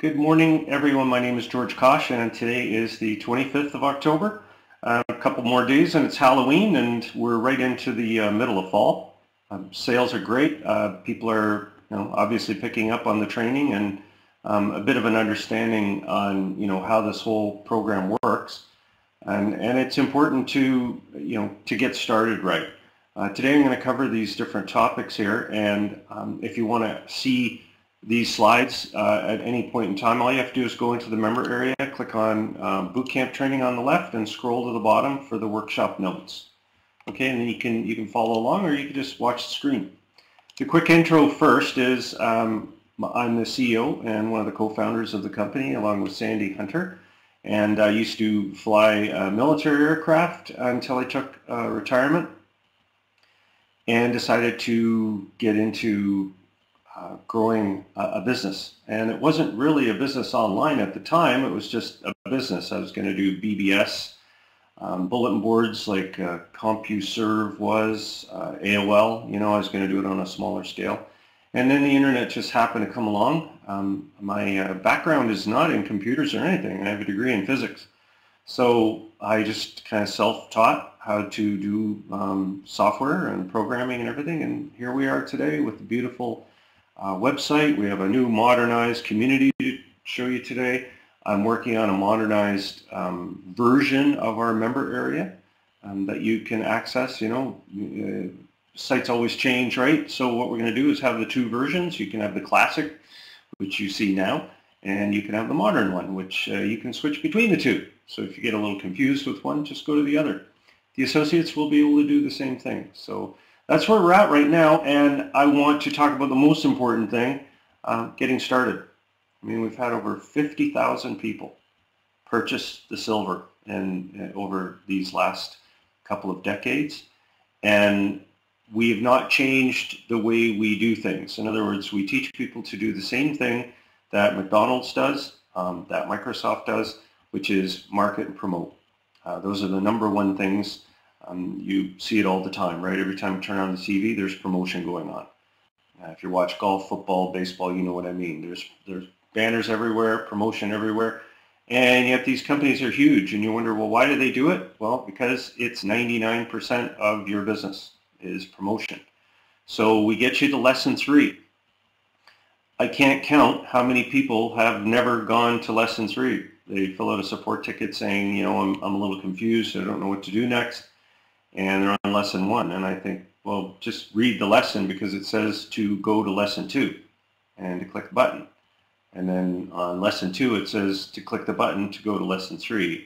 Good morning, everyone. My name is George Kosch, and today is the 25th of October. A couple more days, and it's Halloween, and we're right into the middle of fall. Sales are great. People are, obviously picking up on the training and a bit of an understanding on, how this whole program works. And it's important to, to get started right. Today, I'm going to cover these different topics here, and if you want to see these slides at any point in time, all you have to do is go into the member area, click on Bootcamp training on the left, and scroll to the bottom for the workshop notes. Okay, and then you can follow along, or you can just watch the screen. The quick intro first is I'm the CEO and one of the co-founders of the company, along with Sandi Hunter, and I used to fly military aircraft until I took retirement and decided to get into growing a business. And it wasn't really a business online at the time, it was just a business. I was going to do BBS, bulletin boards like CompuServe was, AOL, I was going to do it on a smaller scale. And then the internet just happened to come along. My background is not in computers or anything. I have a degree in physics. So I just kind of self-taught how to do software and programming and everything. And here we are today with the beautiful website. We have a new modernized community to show you today. I'm working on a modernized version of our member area that you can access. Sites always change, right? So what we're going to do is have the two versions. You can have the classic, which you see now, and you can have the modern one, which you can switch between the two. So if you get a little confused with one, just go to the other. The associates will be able to do the same thing. So that's where we're at right now, and I want to talk about the most important thing, getting started. I mean, we've had over 50,000 people purchase the silver over these last couple of decades, and we have not changed the way we do things. In other words, we teach people to do the same thing that McDonald's does, that Microsoft does, which is market and promote. Those are the number one things. You see it all the time, right? Every time you turn on the TV, there's promotion going on. If you watch golf, football, baseball, you know what I mean. There's banners everywhere, promotion everywhere, and yet these companies are huge, and you wonder, well, why do they do it? Well, because it's 99% of your business is promotion. So we get you to lesson 3. I can't count how many people have never gone to lesson 3. They fill out a support ticket saying, I'm a little confused, I don't know what to do next. And they're on lesson 1, and I think, well, just read the lesson, because it says to go to lesson 2 and to click the button. And then on lesson 2 it says to click the button to go to lesson 3.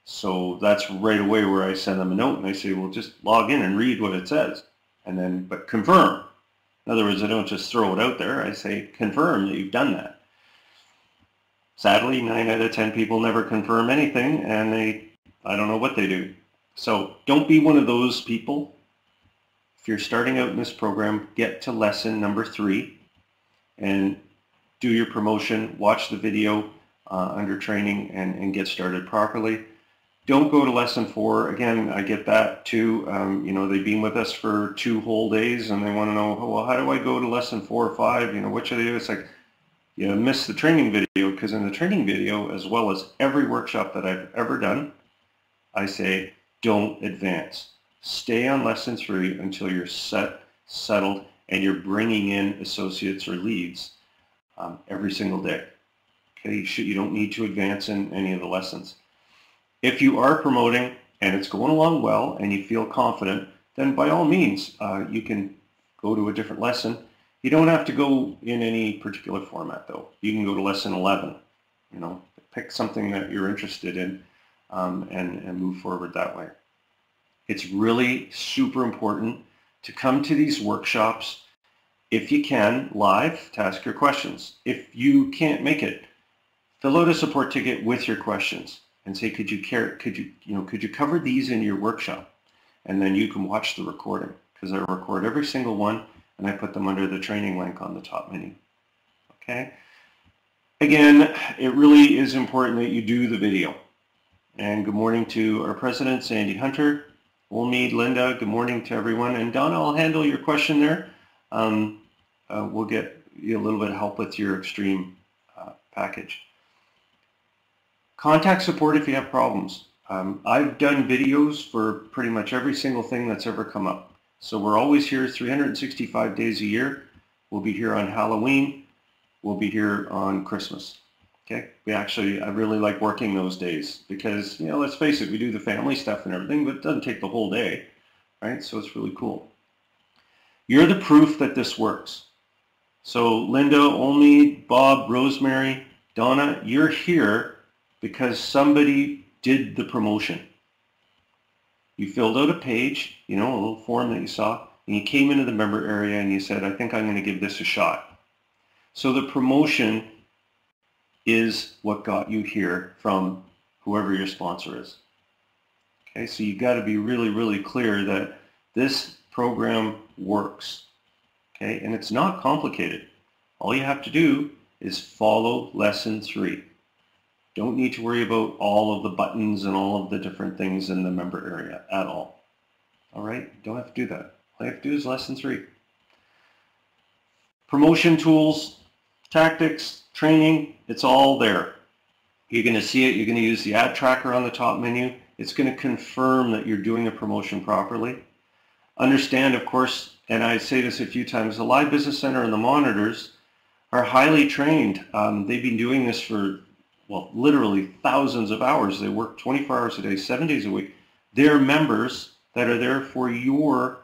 So that's right away where I send them a note and I say, well, just log in and read what it says, and then but confirm. In other words, I don't just throw it out there, I say confirm that you've done that. Sadly, 9 out of 10 people never confirm anything, and I don't know what they do. So don't be one of those people. If you're starting out in this program, get to lesson number 3 and do your promotion, watch the video under training, and get started properly. Don't go to lesson 4. Again, I get that too. They've been with us for 2 whole days and they want to know, well, how do I go to lesson 4 or 5? What should I do? It's like, you miss the training video, because in the training video, as well as every workshop that I've ever done, I say, don't advance. Stay on lesson 3 until you're settled, and you're bringing in associates or leads every single day. Okay, you don't need to advance in any of the lessons. If you are promoting and it's going along well and you feel confident, then by all means, you can go to a different lesson. You don't have to go in any particular format, though. You can go to lesson 11. Pick something that you're interested in and move forward that way. It's really super important to come to these workshops, if you can, live, to ask your questions. If you can't make it, fill out a support ticket with your questions and say, could you cover these in your workshop? And then you can watch the recording, because I record every single one and I put them under the training link on the top menu. Okay? Again, it really is important that you do the video. And good morning to our president, Sandi Hunter, Olmead, Linda, good morning to everyone. And Donna, I'll handle your question there. We'll get you a little bit of help with your extreme package. Contact support if you have problems. I've done videos for pretty much every single thing that's ever come up. So we're always here 365 days a year. We'll be here on Halloween. We'll be here on Christmas. Okay? I really like working those days because, let's face it, we do the family stuff and everything, but it doesn't take the whole day, right? So it's really cool. You're the proof that this works. So Linda, Olney, Bob, Rosemary, Donna, you're here because somebody did the promotion. You filled out a page, a little form that you saw, and you came into the member area and you said, I think I'm going to give this a shot. So the promotion is what got you here from whoever your sponsor is. Okay, so you got to be really, really clear that this program works. Okay, and it's not complicated. All you have to do is follow lesson 3. Don't need to worry about all of the buttons and all of the different things in the member area at all. All right, don't have to do that. All you have to do is lesson 3. Promotion tools, tactics, training, it's all there. You're going to see it. You're going to use the ad tracker on the top menu. It's going to confirm that you're doing a promotion properly. Understand, of course, and I say this a few times, the Live Business Center and the monitors are highly trained. They've been doing this for, literally thousands of hours. They work 24 hours a day, 7 days a week. They're members that are there for your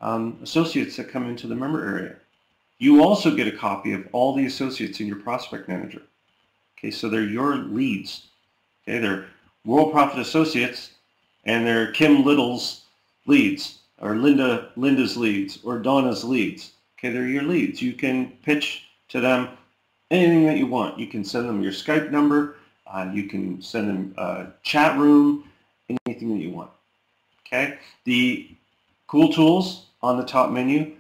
associates that come into the member area. You also get a copy of all the associates in your prospect manager. Okay, so they're your leads. Okay, they're Worldprofit associates and they're Kim Little's leads, or Linda's leads, or Donna's leads. Okay, they're your leads. You can pitch to them anything that you want. You can send them your Skype number. You can send them a chat room, anything that you want. Okay, the cool tools on the top menu.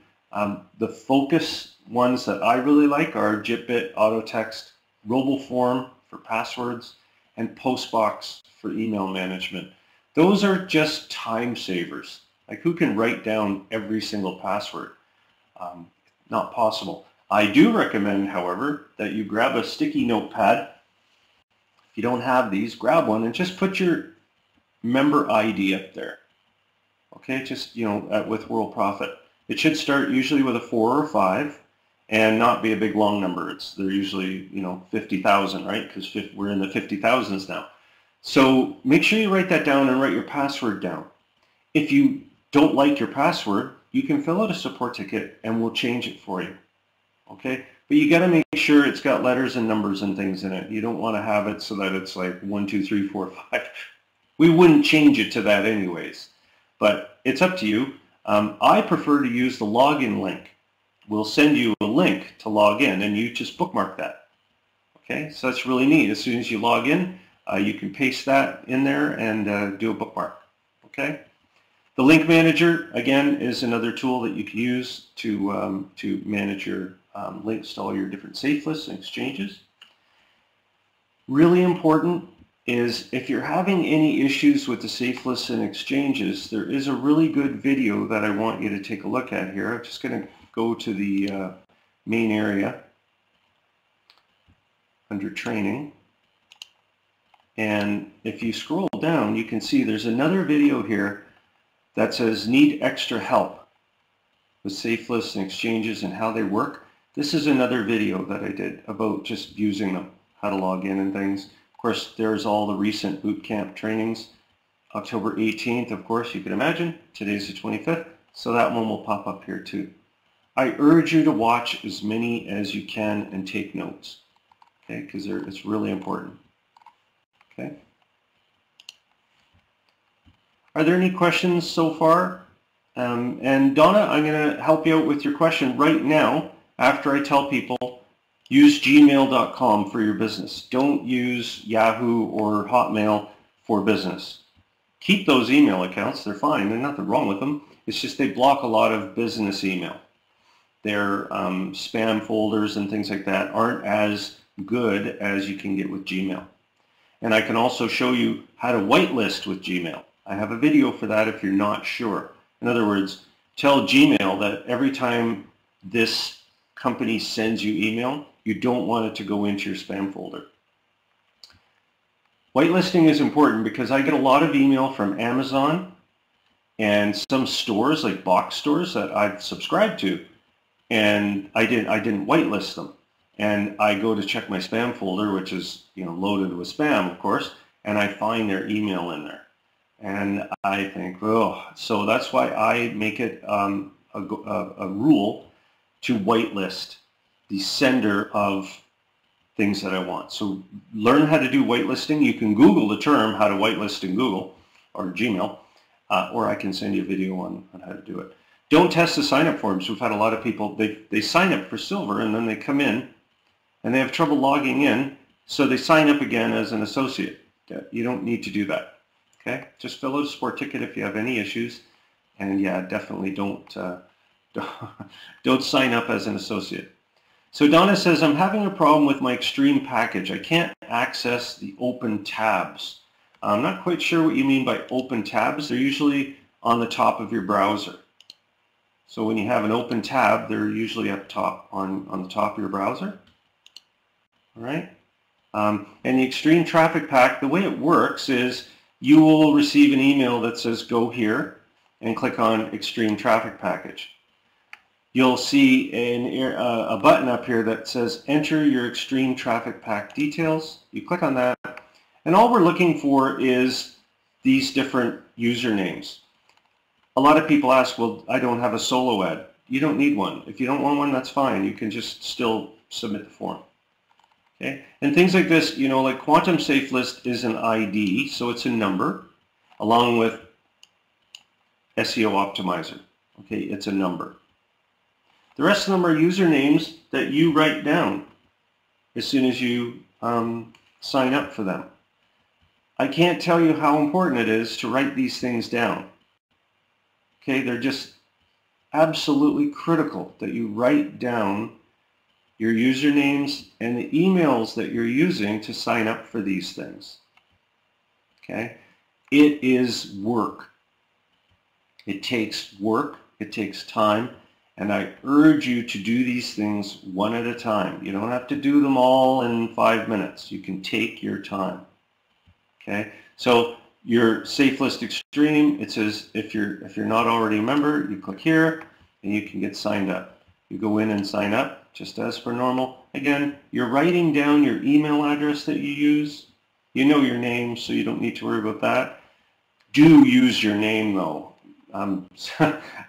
The focus ones that I really like are Jitbit, AutoText, RoboForm for passwords, and Postbox for email management. Those are just time savers. Like, who can write down every single password? Not possible. I do recommend, however, that you grab a sticky notepad. If you don't have these, grab one and just put your member ID up there. Okay, just, with Worldprofit. It should start usually with a 4 or 5 and not be a big long number. They're usually, 50,000, right? Because we're in the 50,000s now. So make sure you write that down and write your password down. If you don't like your password, you can fill out a support ticket and we'll change it for you. Okay? But you got to make sure it's got letters and numbers and things in it. You don't want to have it so that it's like 1, 2, 3, 4, 5. We wouldn't change it to that anyways. But it's up to you. I prefer to use the login link. We'll send you a link to log in and you just bookmark that. Okay, so that's really neat. As soon as you log in, you can paste that in there and do a bookmark. Okay, the link manager, again, is another tool that you can use to manage your links to all your different safe lists and exchanges. Really important is if you're having any issues with the safe lists and exchanges, there is a really good video that I want you to take a look at here. I'm just going to go to the main area under training, and if you scroll down, you can see there's another video here that says need extra help with safe lists and exchanges and how they work. This is another video that I did about just using them, how to log in and things. Of course, there's all the recent Bootcamp trainings. October 18th, of course, you can imagine. Today's the 25th, so that one will pop up here too. I urge you to watch as many as you can and take notes, okay, because it's really important. Okay. Are there any questions so far? And Donna, I'm going to help you out with your question right now after I tell people use gmail.com for your business. Don't use Yahoo or Hotmail for business. Keep those email accounts. They're fine. There's nothing wrong with them. It's just they block a lot of business email. Their spam folders and things like that aren't as good as you can get with Gmail. And I can also show you how to whitelist with Gmail. I have a video for that if you're not sure. In other words, tell Gmail that every time this company sends you email, You don't want it to go into your spam folder. Whitelisting is important because I get a lot of email from Amazon and some stores like box stores that I've subscribed to, and I didn't whitelist them. And I go to check my spam folder, which is loaded with spam, of course, and I find their email in there. And I think, oh, so that's why I make it a rule to whitelist the sender of things that I want. So learn how to do whitelisting. You can Google the term how to whitelist in Google or Gmail, or I can send you a video on how to do it. Don't test the sign-up forms. We've had a lot of people, they sign up for silver and then they come in and they have trouble logging in, so they sign up again as an associate. You don't need to do that. Okay? Just fill out a support ticket if you have any issues, and yeah, definitely don't sign up as an associate. So Donna says, I'm having a problem with my Extreme package. I can't access the open tabs. I'm not quite sure what you mean by open tabs. They're usually on the top of your browser. So when you have an open tab, they're usually up top on the top of your browser. All right? And the Extreme Traffic Pack, the way it works is you will receive an email that says go here and click on Extreme Traffic Package. You'll see a button up here that says enter your Extreme Traffic Pack details. You click on that, and all we're looking for is these different usernames. A lot of people ask, well, I don't have a solo ad. You don't need one. If you don't want one, that's fine. You can just still submit the form. Okay? And things like this, like Quantum Safe List is an ID, so it's a number, along with SEO Optimizer. Okay, it's a number. The rest of them are usernames that you write down as soon as you sign up for them. I can't tell you how important it is to write these things down. Okay, they're just absolutely critical that you write down your usernames and the emails that you're using to sign up for these things. Okay, it is work. It takes work, it takes time, and I urge you to do these things one at a time. You don't have to do them all in 5 minutes. You can take your time. Okay, so your Safe List Extreme, it says if you're not already a member, you click here and you can get signed up. You go in and sign up just as per normal. Again, you're writing down your email address that you use. You know your name, so you don't need to worry about that. Do use your name though. I've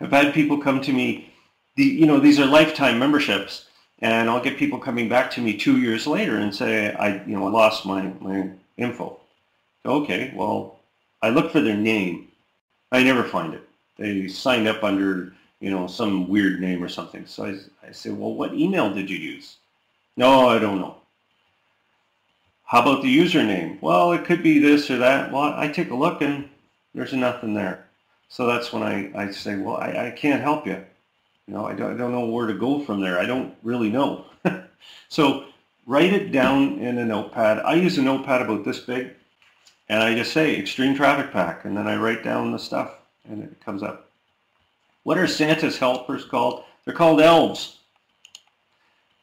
had people come to me, these are lifetime memberships, and I'll get people coming back to me 2 years later and say, I lost my info. Okay, well, I look for their name. I never find it. They signed up under, some weird name or something. So I say, well, what email did you use? No, I don't know. How about the username? Well, it could be this or that. Well, I take a look and there's nothing there. So that's when I say, well, I can't help you. I don't know where to go from there. I don't really know. So write it down in a notepad. I use a notepad about this big, and I just say Extreme Traffic Pack, and then I write down the stuff, and it comes up. What are Santa's helpers called? They're called elves.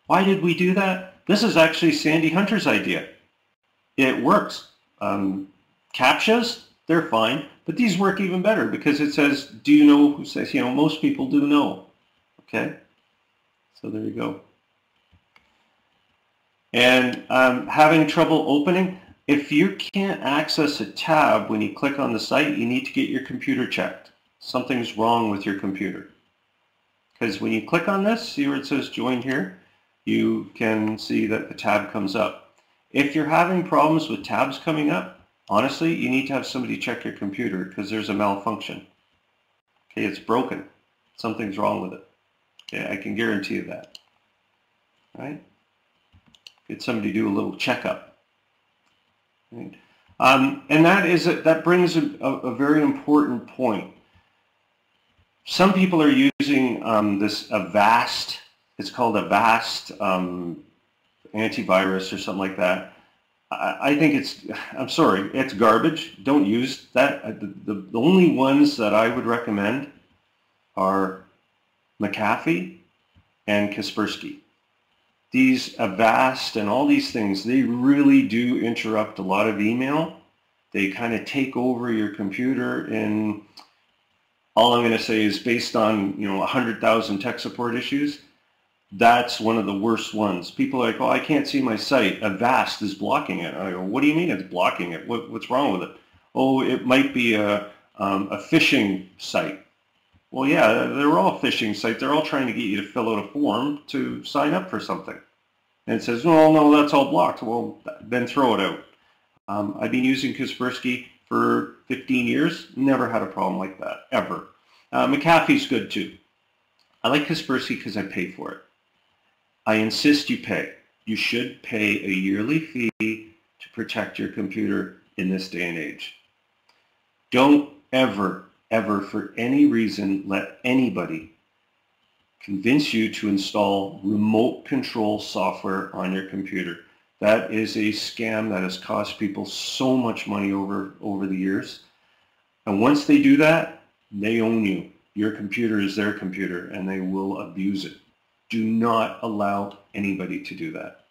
Why did we do that? This is actually Sandi Hunter's idea. It works. CAPTCHAs, they're fine, but these work even better because it says, do you know who says, most people do know. Okay, so there you go. And having trouble opening, if you can't access a tab when you click on the site, you need to get your computer checked. Something's wrong with your computer. Because when you click on this, see where it says join here, you can see that the tab comes up. If you're having problems with tabs coming up, honestly, you need to have somebody check your computer because there's a malfunction. Okay, it's broken. Something's wrong with it. Okay, I can guarantee you that. All right? Get somebody to do a little checkup. Right? And that brings a very important point. Some people are using Avast. It's called Avast antivirus or something like that. I think I'm sorry, it's garbage. Don't use that. The only ones that I would recommend are McAfee and Kaspersky. these Avast and all these things, they really do interrupt a lot of email. They kind of take over your computer, and all I'm going to say is based on 100,000 tech support issues, that's one of the worst ones. People are like, oh, I can't see my site. Avast is blocking it. I go, what do you mean it's blocking it? What's wrong with it? Oh, it might be a phishing site. Well, yeah, they're all phishing sites. They're all trying to get you to fill out a form to sign up for something. And it says, no, that's all blocked. Well, then throw it out. I've been using Kaspersky for 15 years. Never had a problem like that, ever. McAfee's good too. I like Kaspersky because I pay for it. I insist you pay. You should pay a yearly fee to protect your computer in this day and age. Don't ever, for any reason, let anybody convince you to install remote control software on your computer. That is a scam that has cost people so much money over the years. And once they do that, they own you. Your computer is their computer, and they will abuse it. Do not allow anybody to do that.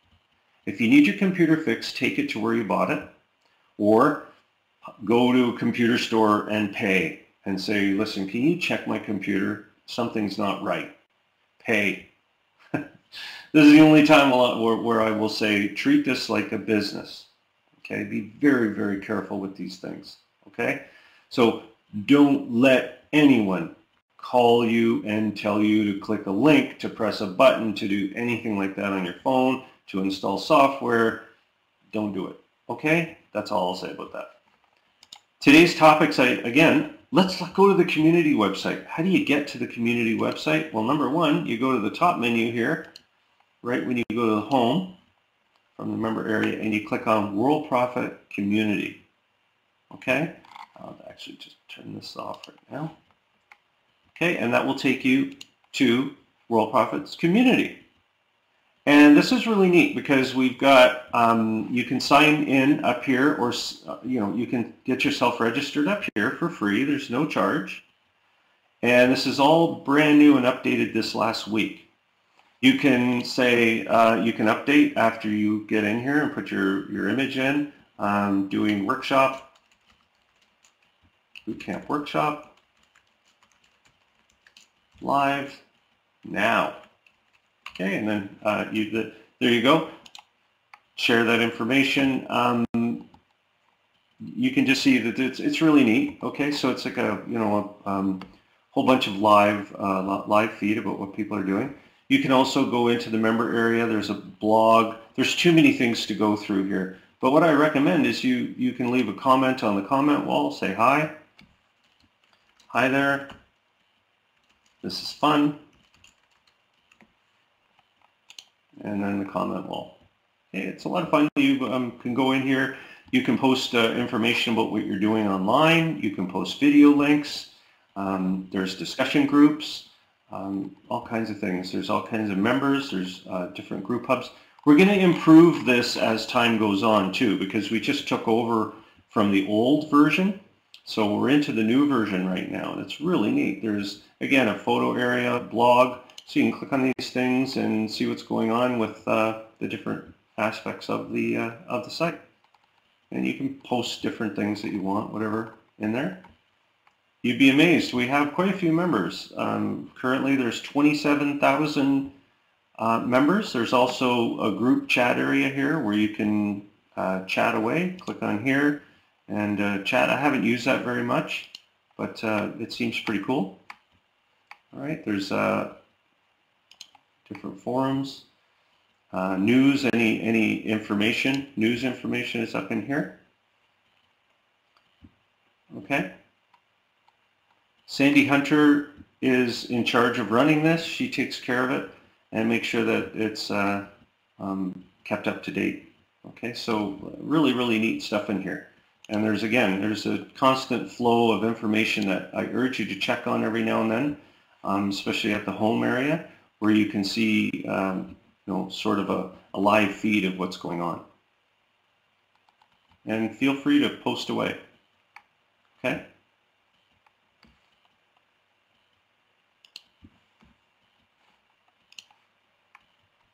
If you need your computer fixed, take it to where you bought it, or go to a computer store and pay and say, listen, can you check my computer? Something's not right. Pay. This is the only time where I will say, treat this like a business. Okay, be very, very careful with these things. Okay, so don't let anyone call you and tell you to click a link, to press a button, to do anything like that on your phone, to install software. Don't do it. Okay, that's all I'll say about that. Today's topics, again, let's go to the community website. How do you get to the community website? Well, number one, you go to the top menu here, right when you go to the home from the member area, and you click on Worldprofit Community. Okay, I'll actually just turn this off right now. Okay, and that will take you to Worldprofit's community. And this is really neat because we've got, you can sign in up here, or you can get yourself registered up here for free. There's no charge. And this is all brand new and updated this last week. You can say, you can update after you get in here and put your image in, doing workshop, Bootcamp workshop, live now. Okay, and then there you go. Share that information. You can just see that it's really neat. Okay, so it's like a whole bunch of live feed about what people are doing. You can also go into the member area. There's a blog. There's too many things to go through here. But what I recommend is you can leave a comment on the comment wall. Say hi. Hi there. This is fun. And then the comment wall. Okay, it's a lot of fun. You can go in here. You can post information about what you're doing online. You can post video links. There's discussion groups, all kinds of things. There's all kinds of members. There's different group hubs. We're going to improve this as time goes on too, because we just took over from the old version. So we're into the new version right now, and it's really neat. There's, again, a photo area, blog, so you can click on these things and see what's going on with the different aspects of the site. And you can post different things that you want, whatever, in there. You'd be amazed. We have quite a few members. Currently, there's 27,000 members. There's also a group chat area here where you can chat away. Click on here and chat. I haven't used that very much, but it seems pretty cool. All right, there's different forums, news, any information, news information is up in here. Okay. Sandi Hunter is in charge of running this. She takes care of it and makes sure that it's kept up to date. Okay, so really, really neat stuff in here. And there's a constant flow of information that I urge you to check on every now and then, especially at the home area, where you can see sort of a live feed of what's going on. And feel free to post away. Okay?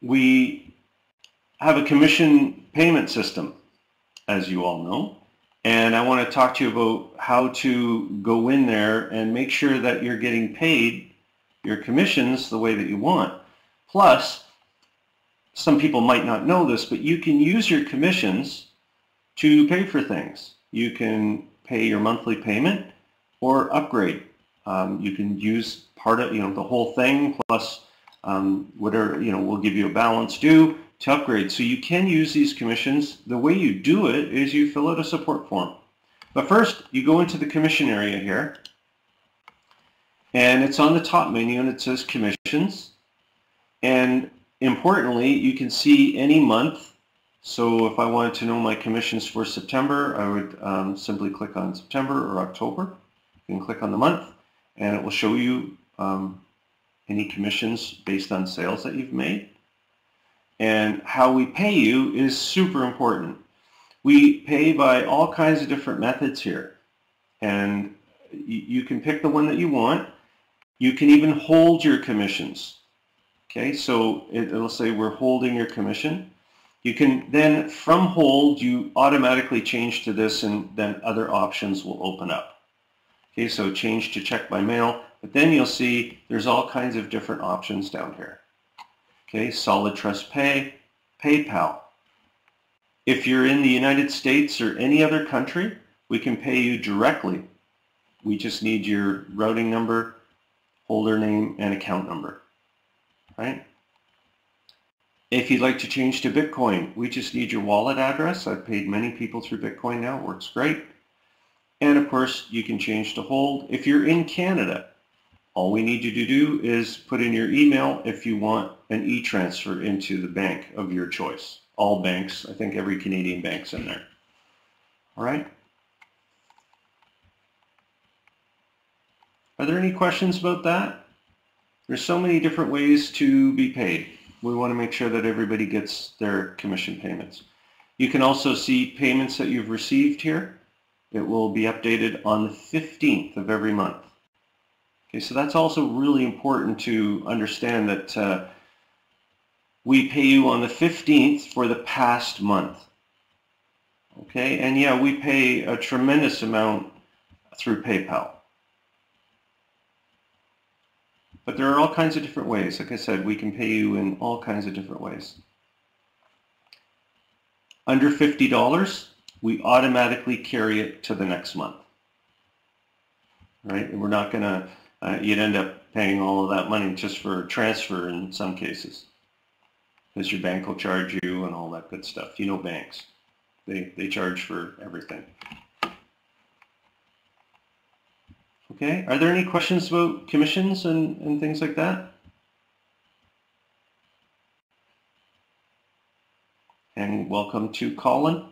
We have a commission payment system, as you all know, and I want to talk to you about how to go in there and make sure that you're getting paid your commissions the way that you want. Plus, some people might not know this, but you can use your commissions to pay for things. You can pay your monthly payment or upgrade. You can use part of, the whole thing plus whatever, we'll give you a balance due to upgrade. So you can use these commissions. The way you do it is you fill out a support form. But first, you go into the commission area here, and it's on the top menu, and it says commissions. And importantly, you can see any month. So if I wanted to know my commissions for September, I would simply click on September or October. You can click on the month, and it will show you any commissions based on sales that you've made. And how we pay you is super important. We pay by all kinds of different methods here, and you can pick the one that you want. You can even hold your commissions. Okay, so it'll say we're holding your commission. You can then, from hold, you automatically change to this, and then other options will open up. Okay, so change to check by mail, but then you'll see there's all kinds of different options down here. Okay, Solid Trust Pay, PayPal. If you're in the United States or any other country, we can pay you directly. We just need your routing number, holder name, and account number. Right? If you'd like to change to Bitcoin, we just need your wallet address. I've paid many people through Bitcoin now. It works great. And of course, you can change to hold. If you're in Canada, all we need you to do is put in your email if you want an e-transfer into the bank of your choice. All banks, I think every Canadian bank's in there. All right? Are there any questions about that? There's so many different ways to be paid. We want to make sure that everybody gets their commission payments. You can also see payments that you've received here. It will be updated on the 15th of every month. Okay, so that's also really important to understand that we pay you on the 15th for the past month. Okay, and yeah, we pay a tremendous amount through PayPal. But there are all kinds of different ways. Like I said, we can pay you in all kinds of different ways. Under $50, we automatically carry it to the next month. Right? And we're not going to, you'd end up paying all of that money just for a transfer in some cases. Because your bank will charge you and all that good stuff. You know banks. They charge for everything. Okay, are there any questions about commissions and things like that? And welcome to Colin.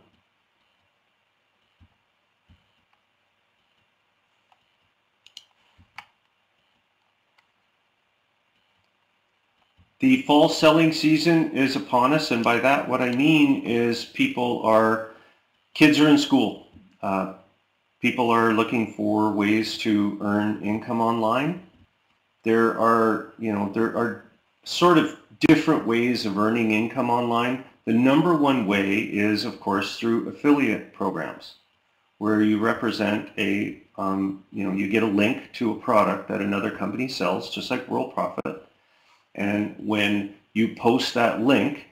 The fall selling season is upon us, and by that what I mean is kids are in school. People are looking for ways to earn income online. There are sort of different ways of earning income online. The number one way is, of course, through affiliate programs, where you represent you get a link to a product that another company sells, just like Worldprofit. And when you post that link,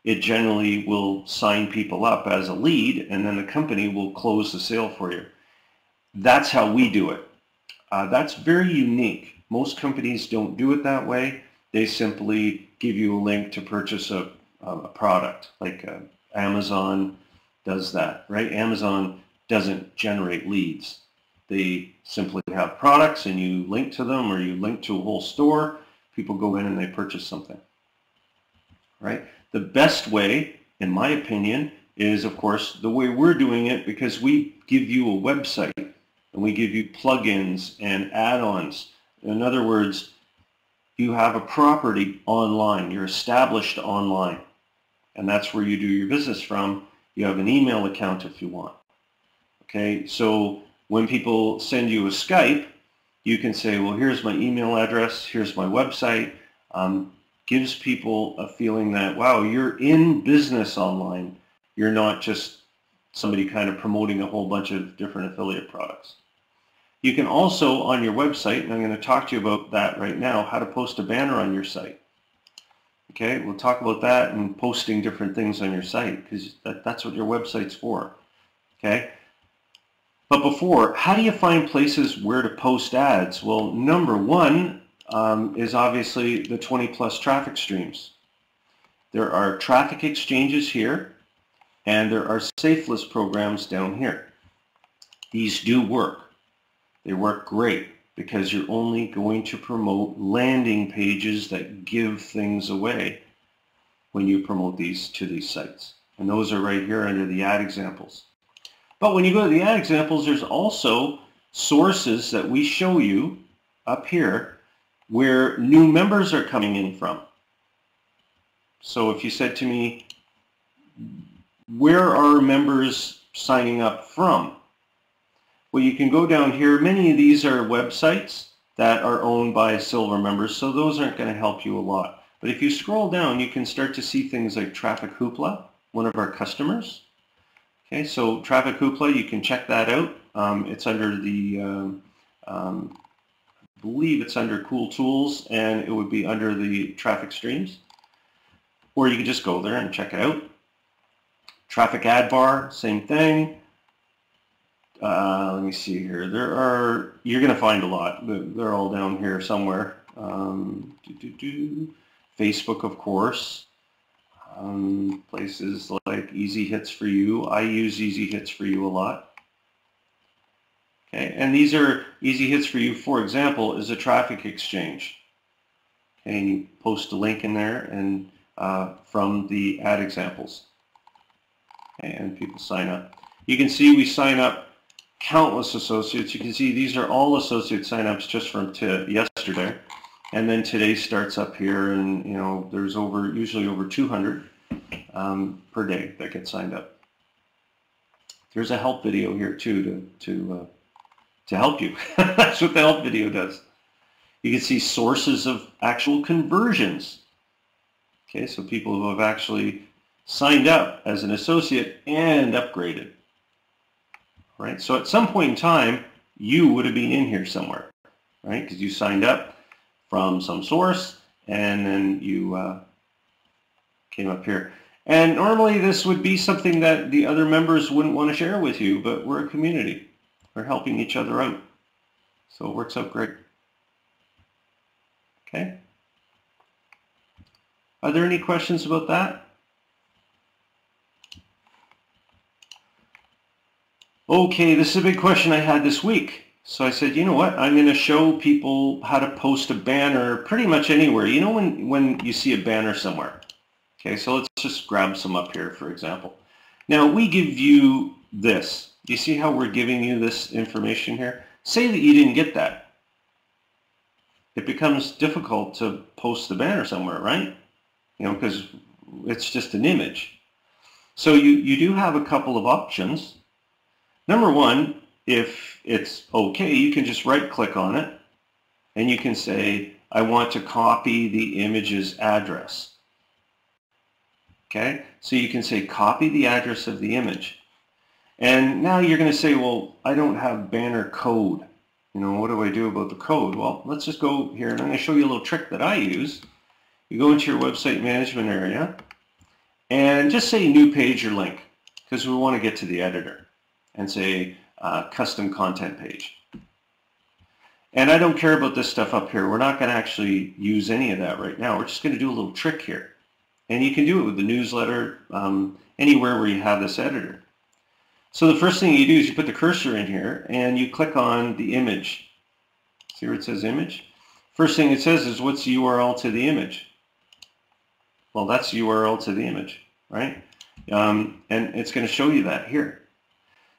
it generally will sign people up as a lead, and then the company will close the sale for you. That's how we do it. That's very unique. Most companies don't do it that way. They simply give you a link to purchase a product, like Amazon does that, right? Amazon doesn't generate leads. They simply have products and you link to them, or you link to a whole store. People go in and they purchase something, right? The best way, in my opinion, is, of course, the way we're doing it, because we give you a website and we give you plugins and add-ons. In other words, you have a property online. You're established online, and that's where you do your business from. You have an email account if you want. Okay, so when people send you a Skype, you can say, well, here's my email address, here's my website. gives people a feeling that, wow, you're in business online. You're not just somebody kind of promoting a whole bunch of different affiliate products. You can also, on your website, and I'm going to talk to you about that right now, how to post a banner on your site. Okay, we'll talk about that and posting different things on your site, because that's what your website's for. Okay, but before, how do you find places where to post ads? Well, number one is obviously the 20+ traffic streams. There are traffic exchanges here, and there are safe list programs down here. These do work. They work great because you're only going to promote landing pages that give things away when you promote these to these sites. And those are right here under the ad examples. But when you go to the ad examples, there's also sources that we show you up here where new members are coming in from. So if you said to me, where are members signing up from? Well, you can go down here. Many of these are websites that are owned by silver members, so those aren't going to help you a lot. But if you scroll down, you can start to see things like Traffic Hoopla, one of our customers. Okay, so Traffic Hoopla, you can check that out. It's under the, I believe it's under Cool Tools, and it would be under the traffic streams. Or you can just go there and check it out. Traffic Ad Bar, same thing. Let me see here. You're going to find a lot. They're all down here somewhere. Facebook, of course. Places like Easy Hits for You. I use Easy Hits for You a lot. Okay, and these are Easy Hits for You, for example, is a traffic exchange. Okay, and you post a link in there and from the ad examples. Okay, and people sign up. You can see we sign up countless associates. You can see these are all associate signups just from yesterday, and then today starts up here, and you know there's usually over 200 per day that get signed up. There's a help video here too to help you. That's what the help video does. You can see sources of actual conversions. Okay, so people who have actually signed up as an associate and upgraded. Right, so at some point in time, you would have been in here somewhere, right? Because you signed up from some source, and then you came up here. And normally this would be something that the other members wouldn't want to share with you, but we're a community. We're helping each other out. So it works out great. Okay. Are there any questions about that? Okay, this is a big question I had this week. So I said, you know what, I'm going to show people how to post a banner pretty much anywhere. You know when you see a banner somewhere. Okay, so let's just grab some up here, for example. Now, we give you this. Do you see how we're giving you this information here? Say that you didn't get that. It becomes difficult to post the banner somewhere, right? You know, because it's just an image. So you do have a couple of options. Number one, if it's okay, you can just right-click on it, and you can say, I want to copy the image's address. Okay, so you can say, copy the address of the image. And now you're going to say, well, I don't have banner code. You know, what do I do about the code? Well, let's just go here, and I'm going to show you a little trick that I use. You go into your website management area, and just say new page or link, because we want to get to the editor. And say custom content page. And I don't care about this stuff up here. We're not going to actually use any of that right now. We're just going to do a little trick here. And you can do it with the newsletter, anywhere where you have this editor. So the first thing you do is you put the cursor in here and you click on the image. See where it says image? First thing it says is what's the URL to the image? Well, that's the URL to the image, right? And it's going to show you that here.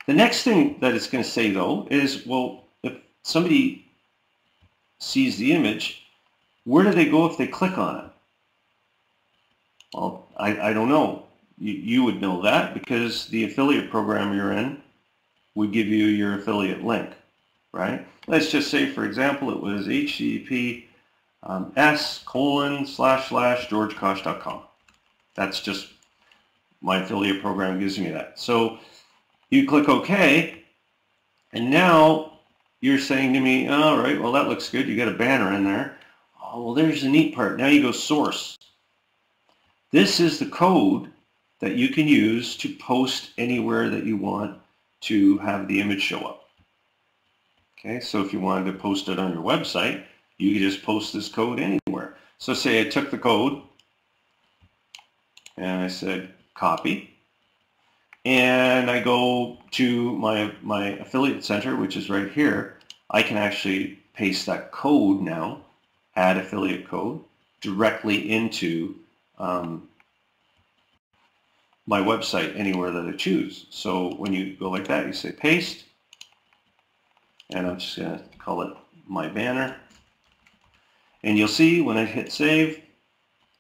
The next thing that it's going to say, though, is, well, if somebody sees the image, where do they go if they click on it? Well, I don't know. You would know that because the affiliate program you're in would give you your affiliate link, right? Let's just say, for example, it was HTTP s://georgekosch.com. That's just my affiliate program gives me that. So you click OK, and now you're saying to me, all right, well, that looks good. You got a banner in there. Oh, well, there's the neat part. Now you go source. This is the code that you can use to post anywhere that you want to have the image show up. Okay, so if you wanted to post it on your website, you could just post this code anywhere. So say I took the code and I said copy, and I go to my affiliate center, which is right here. I can actually paste that code now, add affiliate code, directly into my website anywhere that I choose. So when you go like that, you say paste, and I'm just going to call it my banner. And you'll see when I hit save,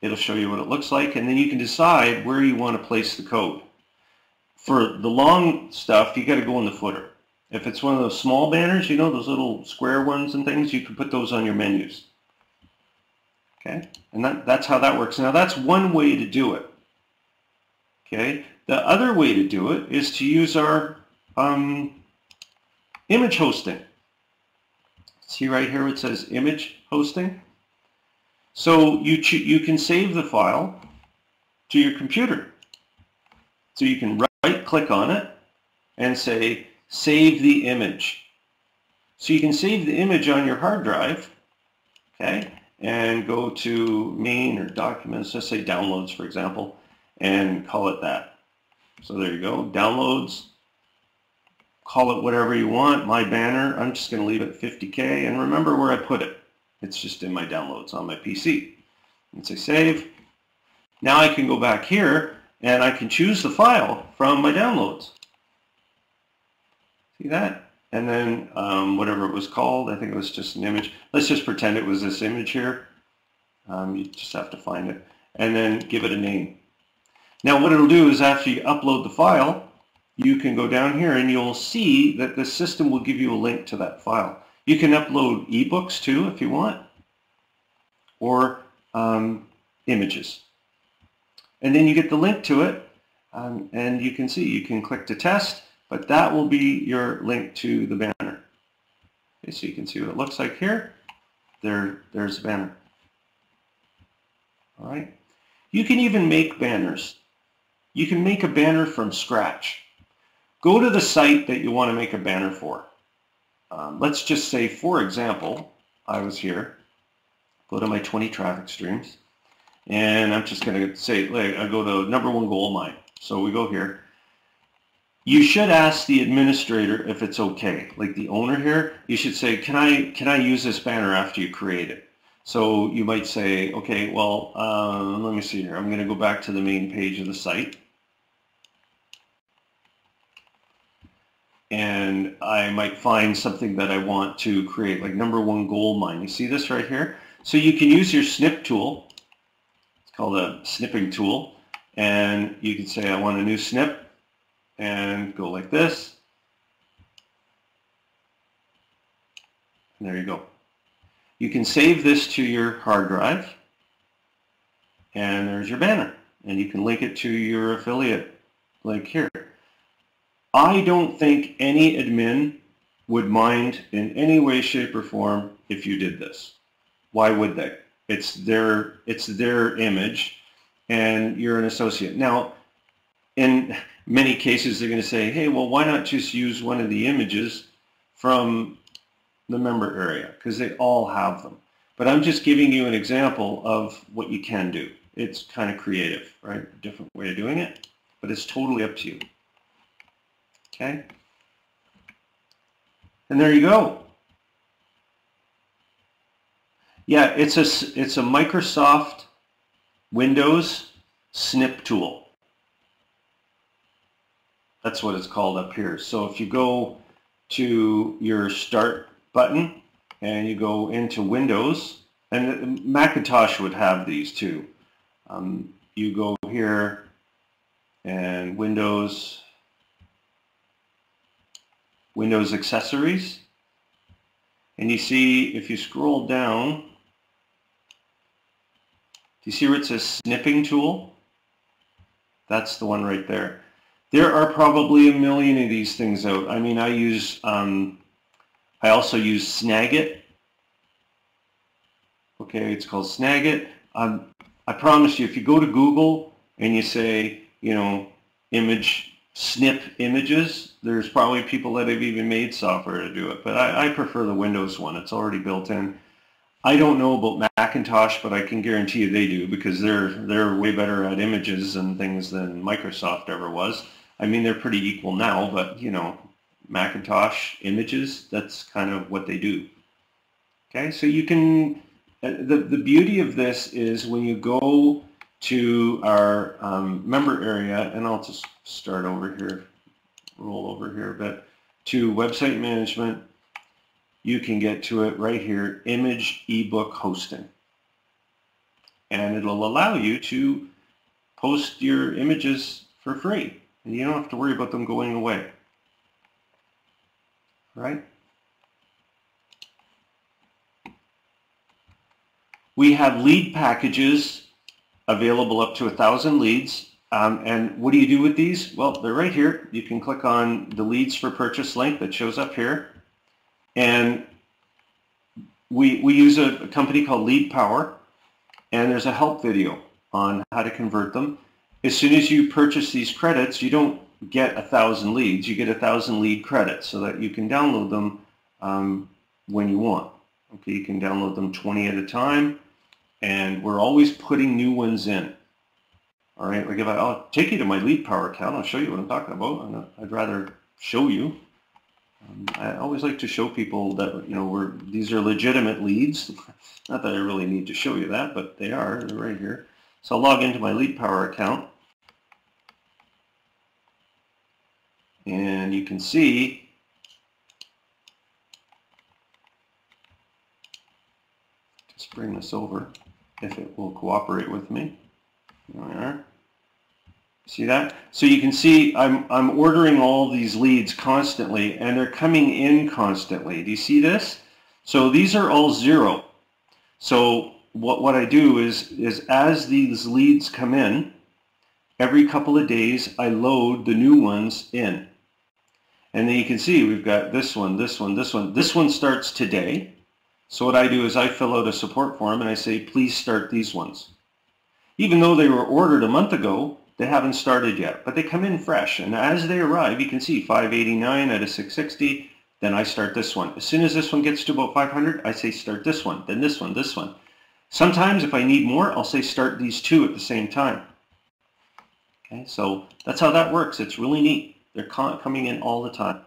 it'll show you what it looks like, and then you can decide where you want to place the code. For the long stuff, you got to go in the footer. If it's one of those small banners, you know, those little square ones and things, you can put those on your menus. Okay, and that's how that works. Now that's one way to do it. Okay, the other way to do it is to use our image hosting. See right here it says image hosting. So you can save the file to your computer. So you can right click on it and say save the image. So you can save the image on your hard drive, okay, and go to main or documents, just say downloads for example, and call it that. So there you go, downloads. Call it whatever you want. My banner, I'm just going to leave it 50K, and remember where I put it. It's just in my downloads on my PC. And say save. Now I can go back here and I can choose the file from my downloads. See that? And then whatever it was called, I think it was just an image. Let's just pretend it was this image here. You just have to find it. And then give it a name. Now what it'll do is after you upload the file, you can go down here and you'll see that the system will give you a link to that file. You can upload ebooks too if you want, or images. And then you get the link to it, and you can see, you can click to test, but that will be your link to the banner. Okay, so you can see what it looks like here. There's the banner. All right. You can even make banners. You can make a banner from scratch. Go to the site that you want to make a banner for. Let's just say, for example, I was here. Go to my 20 traffic streams, and I'm just going to say, I go to number one gold mine. So we go here. You should ask the administrator if it's okay. Like the owner here, you should say, can I use this banner after you create it? So you might say, okay, well, let me see here. I'm going to go back to the main page of the site. And I might find something that I want to create, like number one gold mine. You see this right here? So you can use your snip tool. It's called a snipping tool. And you can say, I want a new snip, and go like this. And there you go. You can save this to your hard drive, and there's your banner. And you can link it to your affiliate link here. I don't think any admin would mind in any way, shape, or form if you did this. Why would they? It's their image, and you're an associate. Now, in many cases, they're going to say, hey, well, why not just use one of the images from the member area? Because they all have them. But I'm just giving you an example of what you can do. It's kind of creative, right? A different way of doing it, but it's totally up to you. Okay, and there you go. Yeah, it's a Microsoft Windows snip tool. That's what it's called up here. So if you go to your start button and you go into Windows, and Macintosh would have these too. You go here and Windows accessories, and you see if you scroll down, you see where it says snipping tool? That's the one right there. There are probably a million of these things out. I mean, I also use Snagit. Okay, it's called Snagit. I promise you, if you go to Google and you say, you know, snip images, there's probably people that have even made software to do it. But I prefer the Windows one. It's already built in. I don't know about Macintosh, but I can guarantee you they do, because they're way better at images and things than Microsoft ever was. I mean, they're pretty equal now, but you know, Macintosh images, that's kind of what they do. Okay, so you can, the beauty of this is when you go to our member area, and I'll just start over here, roll over here a bit, to website management, you can get to it right here, image ebook hosting. And it'll allow you to post your images for free. And you don't have to worry about them going away. Right? We have lead packages available up to 1,000 leads. And what do you do with these? Well, they're right here. You can click on the leads for purchase link that shows up here. And we use a company called Lead Power, and there's a help video on how to convert them. As soon as you purchase these credits, you don't get 1,000 leads, you get 1,000 lead credits so that you can download them when you want. Okay, you can download them 20 at a time, and we're always putting new ones in. All right, like if I'll take you to my Lead Power account, I'll show you what I'm talking about. I'd rather show you. I always like to show people that, you know, these are legitimate leads. Not that I really need to show you that, but they're right here. So I'll log into my Lead Power account. And you can see just bring this over if it will cooperate with me. There we are. See that? So you can see I'm ordering all these leads constantly, and they're coming in constantly. Do you see this? So these are all zero. So what I do is as these leads come in, every couple of days I load the new ones in. And then you can see we've got this one, this one, this one. This one starts today. So what I do is I fill out a support form and I say, please start these ones. Even though they were ordered a month ago, they haven't started yet, but they come in fresh. And as they arrive, you can see 589 out of 660. Then I start this one. As soon as this one gets to about 500, I say start this one, then this one, this one. Sometimes if I need more, I'll say start these two at the same time. Okay, so that's how that works. It's really neat. They're coming in all the time.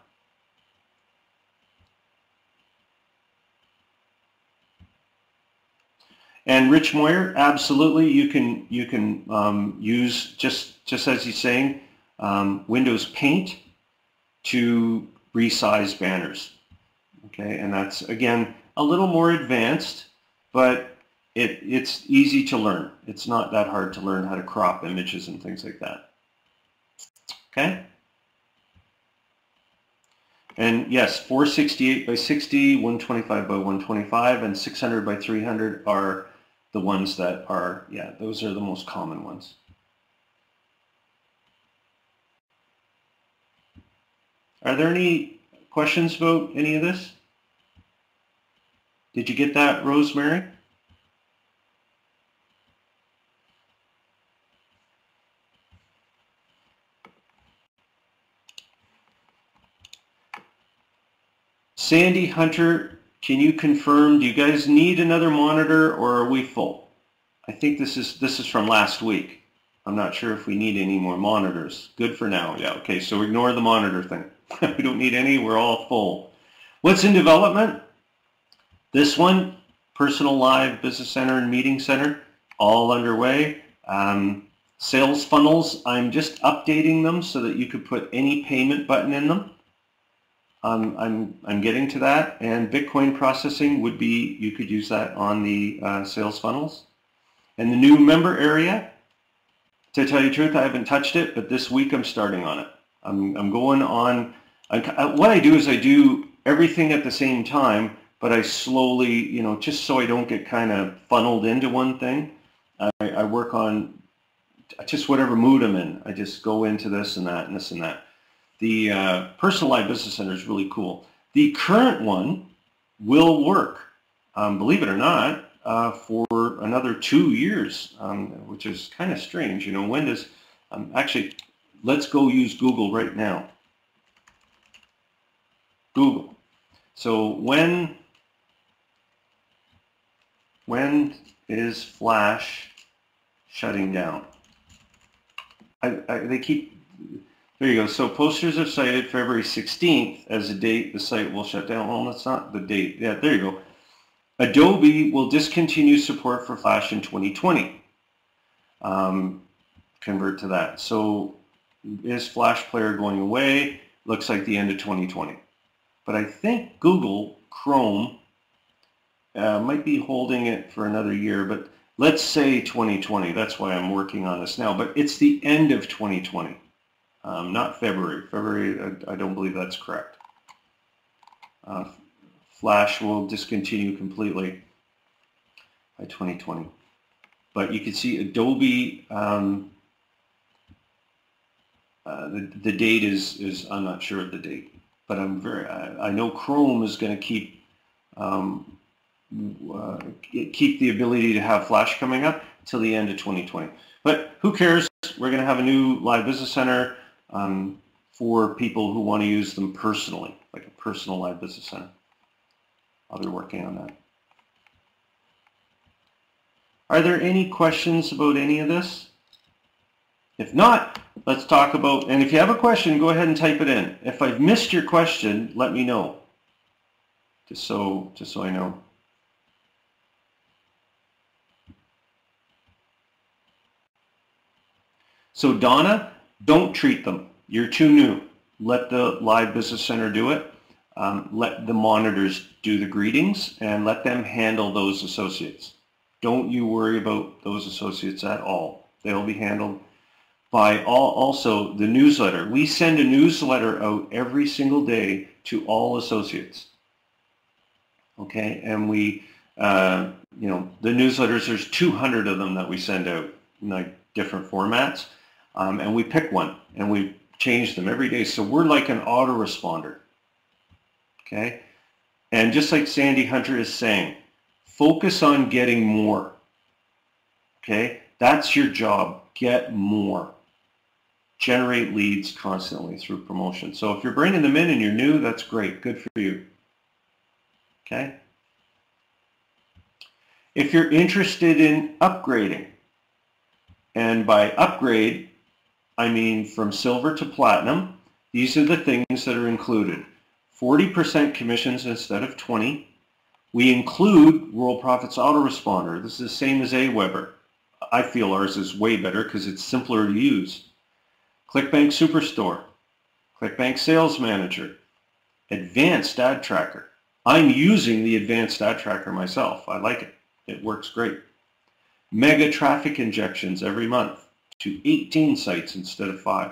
And Rich Moyer, absolutely, you can use, just as he's saying, Windows Paint to resize banners. Okay, and that's, again, a little more advanced, but it's easy to learn. It's not that hard to learn how to crop images and things like that. Okay? And yes, 468 by 60, 125 by 125, and 600 by 300 are the ones that are, yeah, those are the most common ones. Are there any questions about any of this? Did you get that, Rosemary? Sandi Hunter, can you confirm, do you guys need another monitor or are we full? I think this is from last week. I'm not sure if we need any more monitors. Good for now. Yeah, okay, so ignore the monitor thing. We don't need any, we're all full. What's in development? This one, Personal Live, Business Center, and Meeting Center, all underway. Sales funnels, I'm just updating them so that you could put any payment button in them. I'm getting to that, and Bitcoin processing would be, you could use that on the sales funnels. And the new member area, to tell you the truth, I haven't touched it, but this week I'm starting on it. I'm going on, what I do is I do everything at the same time, but I slowly, you know, just so I don't get kind of funneled into one thing, I work on just whatever mood I'm in. I just go into this and that and this and that. The Personal Live Business Center is really cool. The current one will work, believe it or not, for another 2 years, which is kind of strange. You know, when does, actually, let's go use Google right now. Google. So when is Flash shutting down? They keep, there you go. So posters have cited February 16th as a date the site will shut down. Well, that's not the date. Yeah, there you go. Adobe will discontinue support for Flash in 2020. Convert to that. So is Flash Player going away? Looks like the end of 2020. But I think Google Chrome might be holding it for another year, but let's say 2020. That's why I'm working on this now. But it's the end of 2020, not February. February, I don't believe that's correct. Flash will discontinue completely by 2020. But you can see Adobe, the date is, I'm not sure of the date, but I know Chrome is going to keep the ability to have Flash coming up till the end of 2020. But who cares? We're going to have a new Live Business Center for people who want to use them personally, like a personal Live Business Center. I'll be working on that. Are there any questions about any of this? If not, let's talk about, and if you have a question, go ahead and type it in. If I've missed your question, let me know, just so I know. So Donna, don't treat them. You're too new. Let the Live Business Center do it. Let the monitors do the greetings and let them handle those associates. Don't you worry about those associates at all. They'll be handled by also the newsletter. We send a newsletter out every single day to all associates. Okay, and we, you know, the newsletters, there's 200 of them that we send out in like different formats, and we pick one and we change them every day. So we're like an autoresponder. Okay, and just like Sandi Hunter is saying, focus on getting more. Okay, that's your job. Get more. Generate leads constantly through promotion. So if you're bringing them in and you're new, that's great. Good for you. Okay. If you're interested in upgrading, and by upgrade, I mean from silver to platinum, these are the things that are included. 40% commissions instead of 20. We include Worldprofit's autoresponder. This is the same as Aweber. I feel ours is way better because it's simpler to use. ClickBank Superstore, ClickBank Sales Manager, Advanced Ad Tracker. I'm using the Advanced Ad Tracker myself. I like it. It works great. Mega traffic injections every month to 18 sites instead of 5.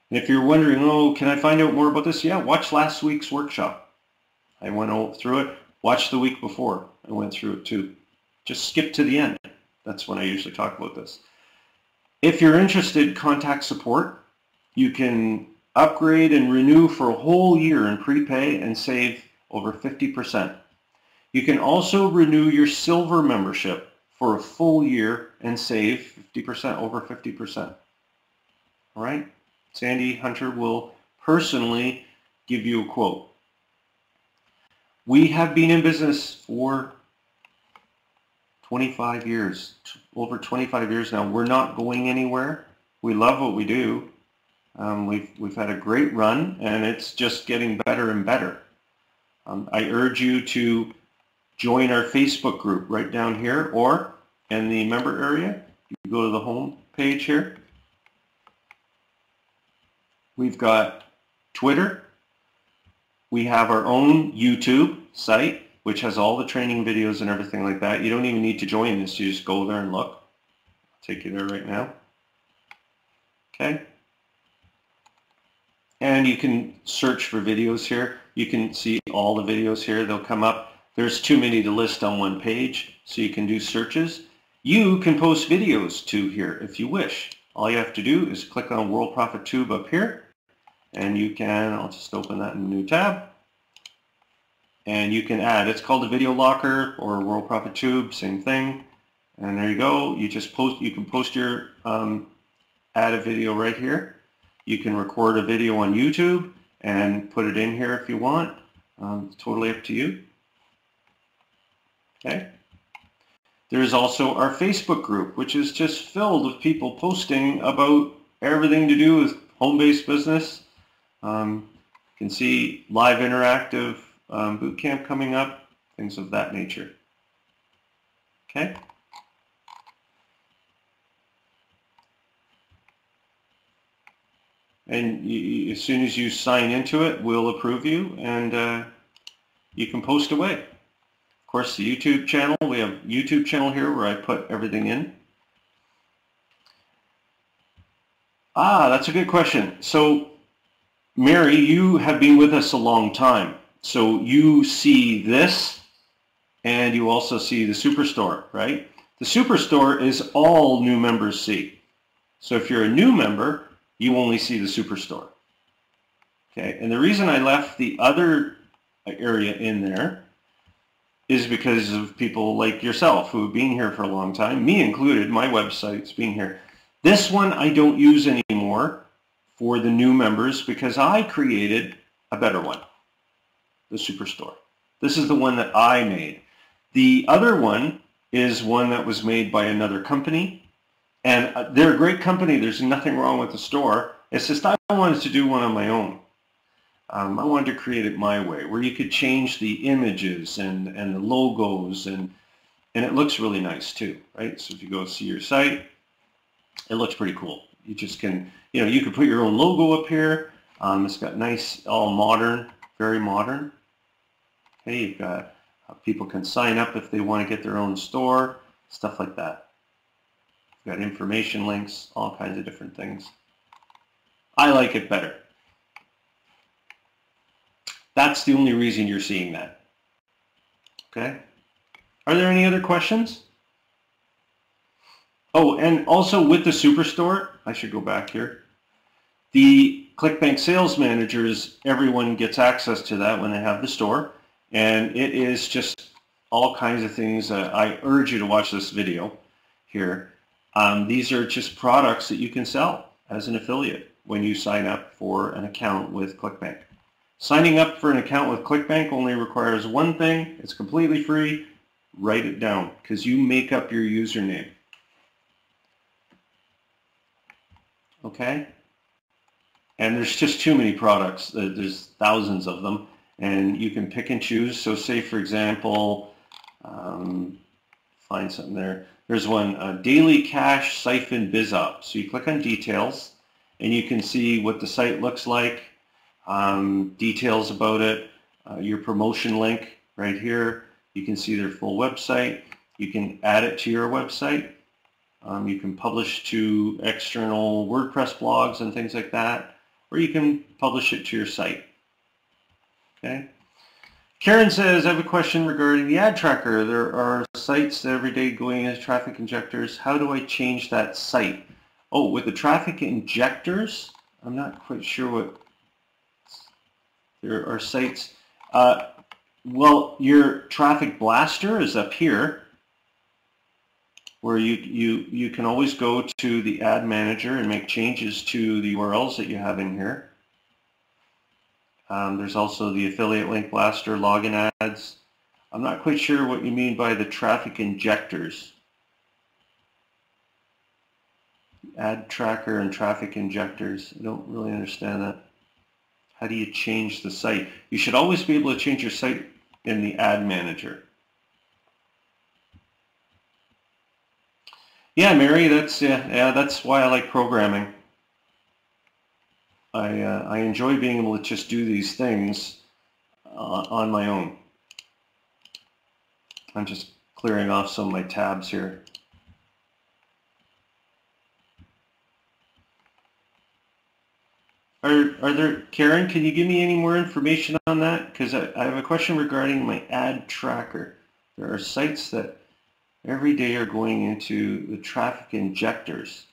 And if you're wondering, oh, can I find out more about this? Yeah, watch last week's workshop. I went through it. Watch the week before. I went through it too. Just skip to the end. That's when I usually talk about this. If you're interested, contact support. You can upgrade and renew for a whole year in prepay and save over 50%. You can also renew your silver membership for a full year and save 50%, over 50%. All right? Sandi Hunter will personally give you a quote. We have been in business for 25 years, over 25 years now. We're not going anywhere. We love what we do. We've had a great run, and it's just getting better and better. I urge you to join our Facebook group right down here, or in the member area. You go to the home page here. We've got Twitter. We have our own YouTube site, which has all the training videos and everything like that. You don't even need to join this. You just go there and look. I'll take you there right now. Okay. And you can search for videos here. You can see all the videos here. They'll come up. There's too many to list on one page, so you can do searches. You can post videos to here if you wish. All you have to do is click on Worldprofit Tube up here, and you can, I'll just open that in a new tab, and you can add, it's called a video locker or Worldprofit Tube, same thing. And there you go, you just post, you can post your, add a video right here. You can record a video on YouTube and put it in here if you want. Totally up to you. Okay. There's also our Facebook group, which is just filled with people posting about everything to do with home-based business. You can see live interactive boot camp coming up, things of that nature. Okay. And as soon as you sign into it, we'll approve you, and you can post away. Of course, the YouTube channel, we have a YouTube channel here where I put everything in. That's a good question. So, Mary, you have been with us a long time. So you see this, and you also see the Superstore, right? The Superstore is all new members see. So if you're a new member, you only see the Superstore. Okay, and the reason I left the other area in there is because of people like yourself who have been here for a long time, me included, my website's been here. This one I don't use anymore for the new members because I created a better one, the Superstore. This is the one that I made. The other one is one that was made by another company, and they're a great company. There's nothing wrong with the store. It's just I wanted to do one on my own. I wanted to create it my way, where you could change the images and the logos, and it looks really nice too, right? So if you go see your site, it looks pretty cool. You just can, you can put your own logo up here. It's got nice, all modern, very modern. Okay, you've got people can sign up if they want to get their own store, stuff like that. You've got information links, all kinds of different things. I like it better. That's the only reason you're seeing that. Okay? Are there any other questions? Oh, and also with the Superstore, I should go back here. The ClickBank Sales Managers, everyone gets access to that when they have the store. And it is just all kinds of things. I urge you to watch this video here. These are just products that you can sell as an affiliate when you sign up for an account with ClickBank. Signing up for an account with ClickBank only requires one thing. It's completely free. Write it down because you make up your username. Okay? And there's just too many products. There's thousands of them, and you can pick and choose. So say, for example, find something there. There's one, Daily Cash Siphon BizOp. So you click on details, and you can see what the site looks like, details about it, your promotion link right here. You can see their full website. You can add it to your website. You can publish to external WordPress blogs and things like that, or you can publish it to your site. Okay. Karen says, I have a question regarding the ad tracker. There are sites every day going as traffic injectors. How do I change that site? Oh, with the traffic injectors, I'm not quite sure what. There are sites. Well, your traffic blaster is up here, where you can always go to the ad manager and make changes to the URLs that you have in here. There's also the affiliate link blaster, login ads. I'm not quite sure what you mean by the traffic injectors. Ad tracker and traffic injectors. I don't really understand that. How do you change the site? You should always be able to change your site in the ad manager. Yeah, Mary, that's why I like programming. I enjoy being able to just do these things on my own. I'm just clearing off some of my tabs here. Are there, Karen, can you give me any more information on that? Because I have a question regarding my ad tracker. There are sites that Every day are going into the traffic injectors.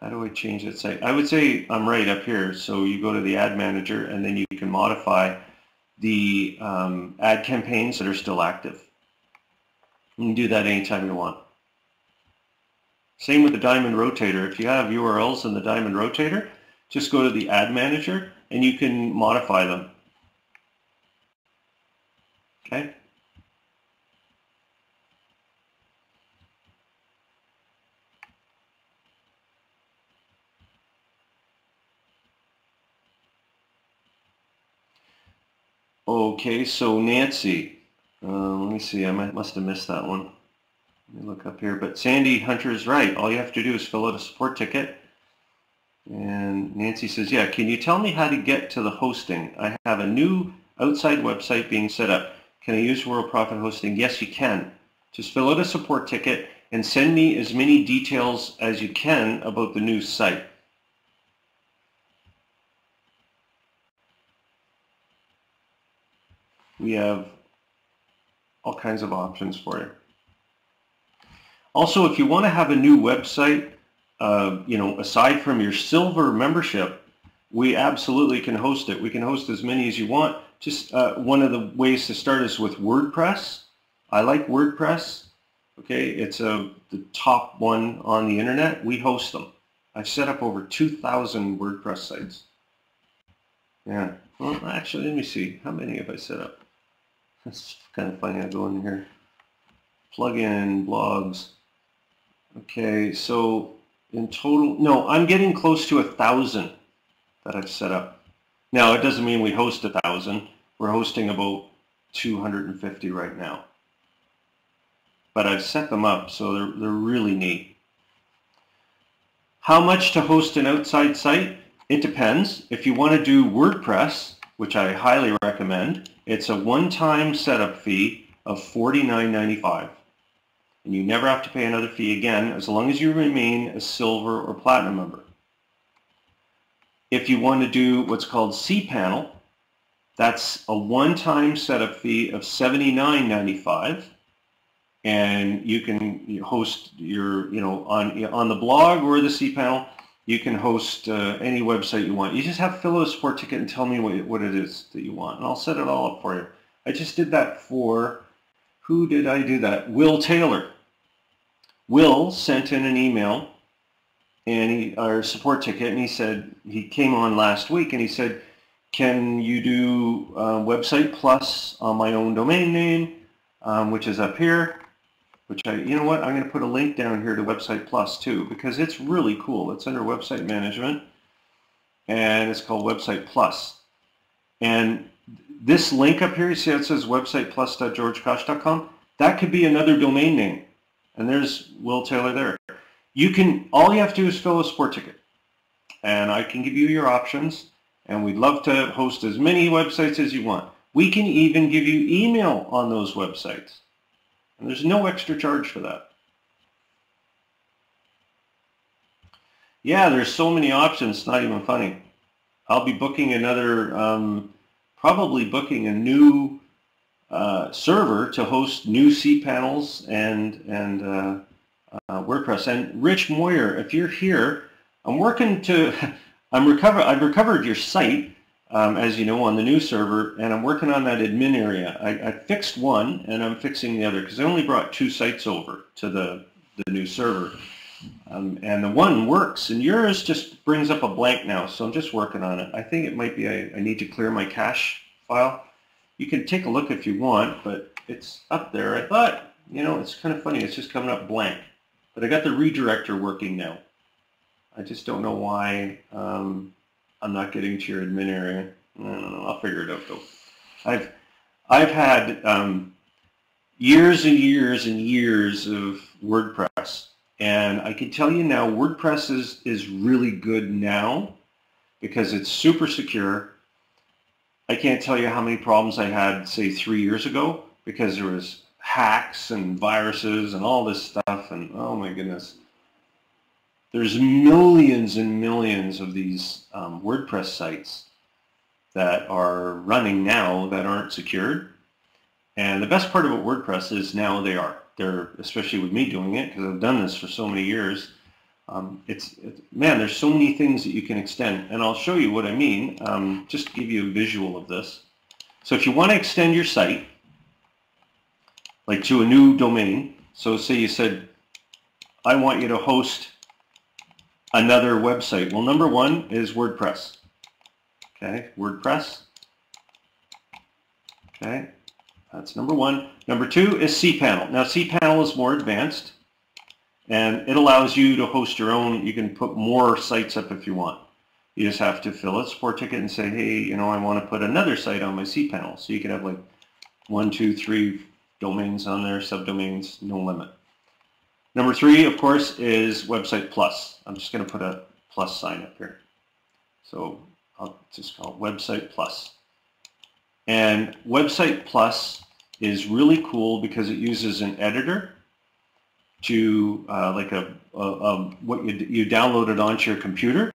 How do I change that site? I would say I'm right up here. So you go to the ad manager and then you can modify the ad campaigns that are still active. You can do that anytime you want. Same with the diamond rotator. If you have URLs in the diamond rotator, just go to the ad manager and you can modify them. Okay? Okay, so Nancy, let me see, I must have missed that one. Let me look up here, but Sandi Hunter is right. All you have to do is fill out a support ticket. And Nancy says, yeah, can you tell me how to get to the hosting? I have a new outside website being set up. Can I use Worldprofit hosting? Yes, you can. Just fill out a support ticket and send me as many details as you can about the new site. We have all kinds of options for you. Also, if you want to have a new website, aside from your silver membership, we absolutely can host it. We can host as many as you want. Just one of the ways to start is with WordPress. I like WordPress. Okay, it's the top one on the internet. We host them. I've set up over 2,000 WordPress sites. Yeah. Well, actually, let me see. How many have I set up? That's kind of funny. I go in here. Plugin, blogs. Okay, so in total, no, I'm getting close to 1,000 that I've set up. Now, it doesn't mean we host 1,000. We're hosting about 250 right now. But I've set them up, so they're really neat. How much to host an outside site? It depends. If you want to do WordPress, which I highly recommend, it's a one-time setup fee of $49.95. And you never have to pay another fee again as long as you remain a silver or platinum member. If you want to do what's called cPanel, that's a one-time setup fee of $79.95. And you can host your, on the blog or the cPanel, you can host any website you want. You just have to fill out a support ticket and tell me what it is that you want, and I'll set it all up for you. I just did that for, who did I do that? Will Taylor. Will sent in an email and our support ticket, and he said, he came on last week and he said, can you do Website Plus on my own domain name, which is up here. Which you know what, I'm going to put a link down here to Website Plus too, because it's really cool. It's under Website Management, and it's called Website Plus. And this link up here, you see how it says websiteplus.georgekosch.com? That could be another domain name. And there's Will Taylor there. All you have to do is fill a support ticket. And I can give you your options, and we'd love to host as many websites as you want. We can even give you email on those websites. And there's no extra charge for that. Yeah, there's so many options, it's not even funny. I'll be booking another, probably booking a new server to host new cPanels and WordPress. And Rich Moyer, if you're here, I've recovered your site, as you know, on the new server, and I'm working on that admin area. I fixed one, and I'm fixing the other, because I only brought 2 sites over to the new server. And the one works, and yours just brings up a blank now, so I'm just working on it. I think it might be I need to clear my cache file. You can take a look if you want, but it's up there. I thought, it's kind of funny, it's just coming up blank. But I got the redirector working now. I just don't know why I'm not getting to your admin area. I don't know. I'll figure it out though. I've had years and years and years of WordPress, and I can tell you now, WordPress is really good now because it's super secure. I can't tell you how many problems I had, say, 3 years ago because there was hacks and viruses and all this stuff, and oh my goodness. There's millions and millions of these WordPress sites that are running now that aren't secured. And the best part about WordPress is now they are. They're, especially with me doing it, because I've done this for so many years. Man, there's so many things that you can extend, and I'll show you what I mean. Just to give you a visual of this. So if you want to extend your site, like to a new domain, so say you said, I want you to host another website. Well, number one is WordPress. Okay, WordPress. Okay, that's number one. Number two is cPanel. Now cPanel is more advanced, and it allows you to host your own. You can put more sites up if you want. You just have to fill a support ticket and say, hey, you know, I want to put another site on my cPanel. So you can have like 1, 2, 3 domains on there, subdomains, no limit. Number three, of course, is Website Plus. I'm just going to put a plus sign up here. So I'll just call it Website Plus. And Website Plus is really cool because it uses an editor to like what you download it onto your computer.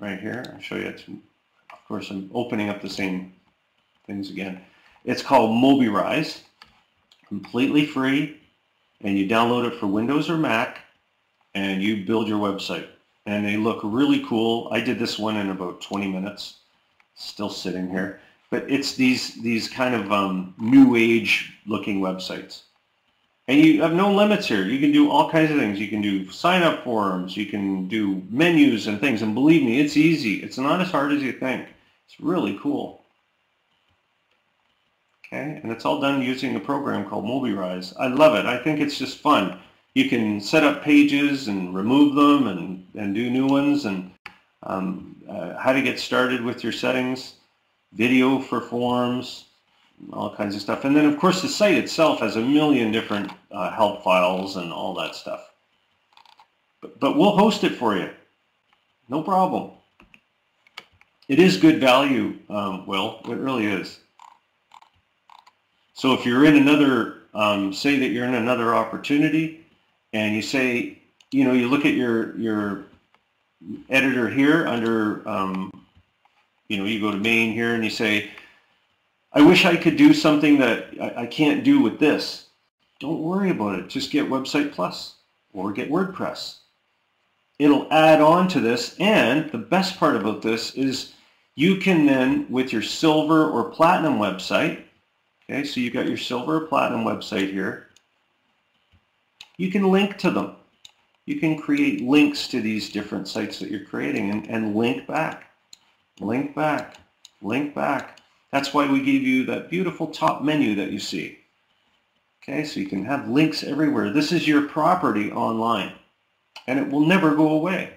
Right here, I'll show you. Of course, I'm opening up the same things again. It's called Mobirise, completely free, and you download it for Windows or Mac, and you build your website. And they look really cool. I did this one in about 20 minutes, still sitting here. But it's these kind of new age looking websites. And you have no limits here. You can do all kinds of things. You can do sign-up forms. You can do menus and things. And believe me, it's easy. It's not as hard as you think. It's really cool. Okay, and it's all done using a program called Mobirise. I love it. I think it's just fun. You can set up pages and remove them and do new ones, and how to get started with your settings, video for forms, all kinds of stuff. And then, of course, the site itself has a million different help files and all that stuff. But we'll host it for you. No problem. It is good value, Will. It really is. So if you're in another, say that you're in another opportunity, and you say, you know, you look at your editor here under, you know, you go to main here and you say, I wish I could do something that I can't do with this. Don't worry about it. Just get Website Plus or get WordPress. It'll add on to this, and the best part about this is you can then, with your silver or platinum website, okay, so you've got your silver or platinum website here, you can link to them. You can create links to these different sites that you're creating and link back, link back, link back. That's why we gave you that beautiful top menu that you see. Okay, so you can have links everywhere. This is your property online, and it will never go away.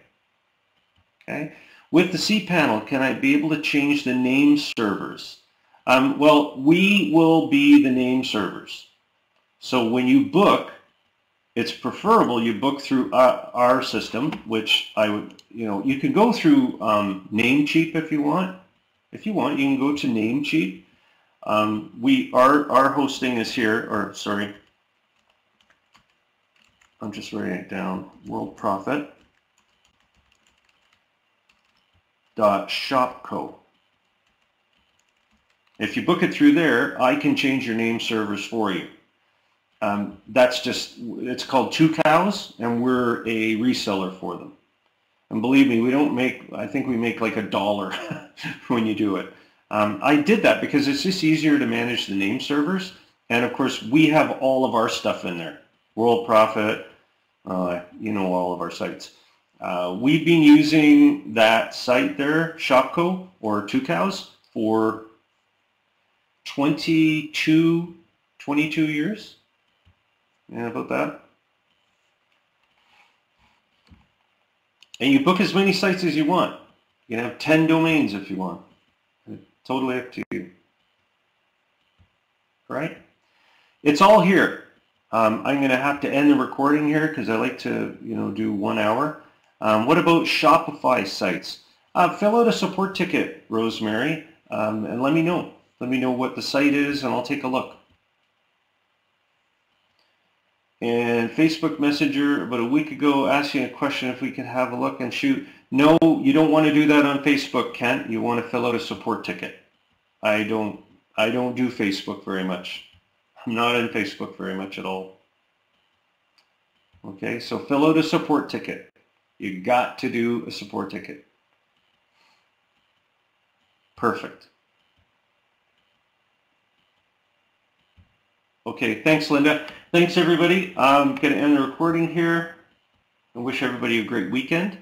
Okay, with the cPanel, can I be able to change the name servers? Well, we will be the name servers. So when you book, it's preferable you book through our system, which I would, you know, you can go through Namecheap if you want. If you want, you can go to Namecheap. Our hosting is here, or sorry, I'm just writing it down. Worldprofit.shopco. If you book it through there, I can change your name servers for you. That's just, it's called 2 Cows, and we're a reseller for them. And believe me, we don't make, I think we make like $1 when you do it. I did that because it's just easier to manage the name servers. And of course, we have all of our stuff in there. Worldprofit, you know, all of our sites. We've been using that site there, Shopco, or 2 Cows, for 22 years. Yeah, about that. And you book as many sites as you want. You can have 10 domains if you want. It's totally up to you. Right? It's all here. I'm going to have to end the recording here because I like to, you know, do 1 hour. What about Shopify sites? Fill out a support ticket, Rosemary, and let me know. Let me know what the site is, and I'll take a look. And Facebook Messenger, about a week ago, asking a question if we could have a look and shoot. No, you don't want to do that on Facebook, Kent. You want to fill out a support ticket. I don't do Facebook very much. I'm not in Facebook very much at all. Okay, so fill out a support ticket. You got to do a support ticket. Perfect. Okay, thanks, Linda. Thanks, everybody. I'm going to end the recording here and wish everybody a great weekend.